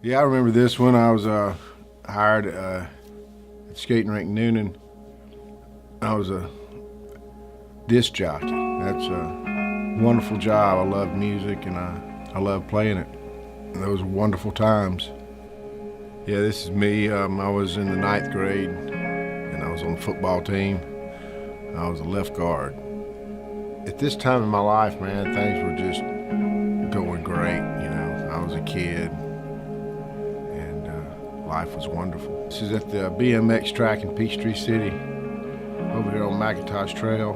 Yeah, I remember this one. I was hired at skating rink Noonan. I was a disc jockey. That's a wonderful job. I love music and I love playing it. And those were wonderful times. Yeah, this is me. I was in the 9th grade and I was on the football team. I was a left guard. At this time in my life, man, things were just going great. You know, I was a kid and life was wonderful. This is at the BMX track in Peachtree City, over here on McIntosh Trail.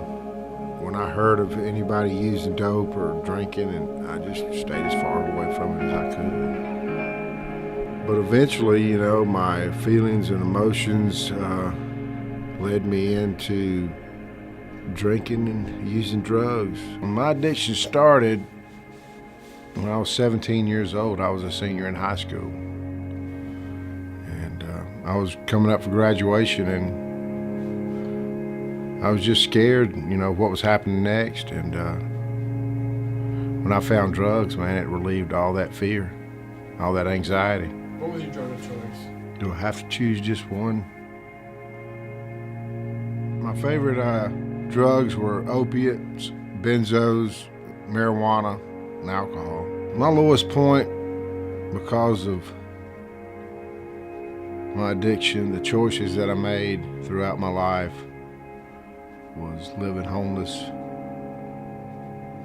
When I heard of anybody using dope or drinking, and I just stayed as far away from it as I could. But eventually, you know, my feelings and emotions led me into drinking and using drugs. When my addiction started, when I was 17 years old, I was a senior in high school. And I was coming up for graduation, and I was just scared, you know, what was happening next. And when I found drugs, man, it relieved all that fear, all that anxiety. What was your drug of choice? Do I have to choose just one? My favorite drugs were opiates, benzos, marijuana, and alcohol. My lowest point, because of my addiction, the choices that I made throughout my life, was living homeless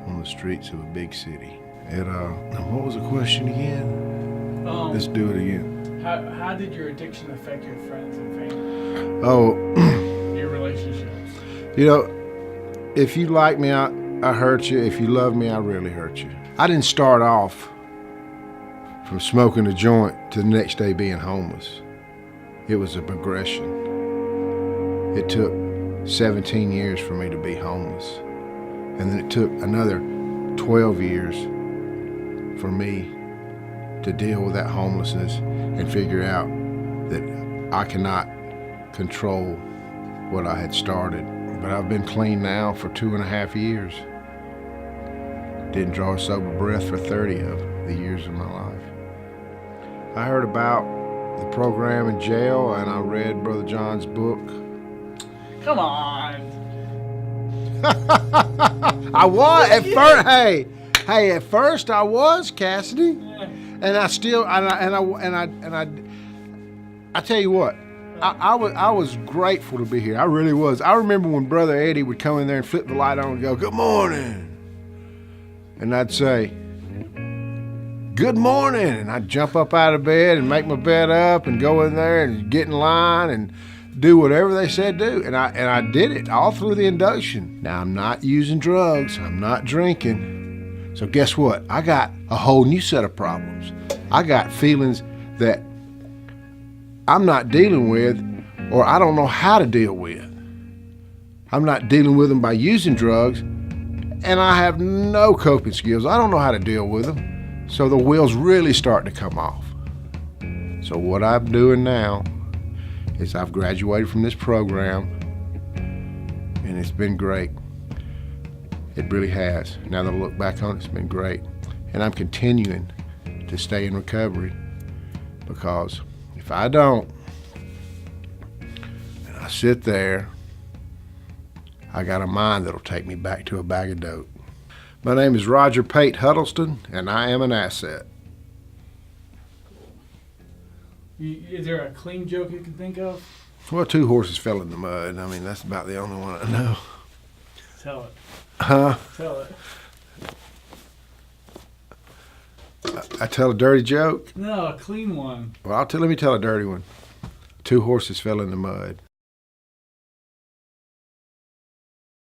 on the streets of a big city. What was the question again? Let's do it again. How did your addiction affect your friends and family? Oh, Your relationships? you know, if you like me, I hurt you. If you love me, I really hurt you. I didn't start off from smoking a joint to the next day being homeless. It was a progression. It took 17 years for me to be homeless. And then it took another 12 years for me to deal with that homelessness and figure out that I cannot control what I had started. But I've been clean now for 2.5 years. Didn't draw a sober breath for 30 of the years of my life. I heard about the program in jail, and I read Brother John's book. Come on. I was at first. Hey, at first I was, Cassidy, and I still I tell you what, I was grateful to be here. I really was. I remember when Brother Eddie would come in there and flip the light on and go, "Good morning," and I'd say, "Good morning," and I'd jump up out of bed and make my bed up and go in there and get in line and do whatever they said do. And I did it all through the induction. Now, I'm not using drugs. I'm not drinking. So guess what? I got a whole new set of problems. I got feelings that I'm not dealing with, or I don't know how to deal with. I'm not dealing with them by using drugs, and I have no coping skills. I don't know how to deal with them. So the wheels really starting to come off. So what I'm doing now is I've graduated from this program, and it's been great. It really has. Now that I look back on it, it's been great. And I'm continuing to stay in recovery, because if I don't, and I sit there, I got a mind that'll take me back to a bag of dope. My name is Rodger Huddleston, and I am an asset. Is there a clean joke you can think of? Well, 2 horses fell in the mud. I mean, that's about the only one I know. Tell it. Huh? Tell it. I tell a dirty joke? No, a clean one. Well, let me tell a dirty one. 2 horses fell in the mud.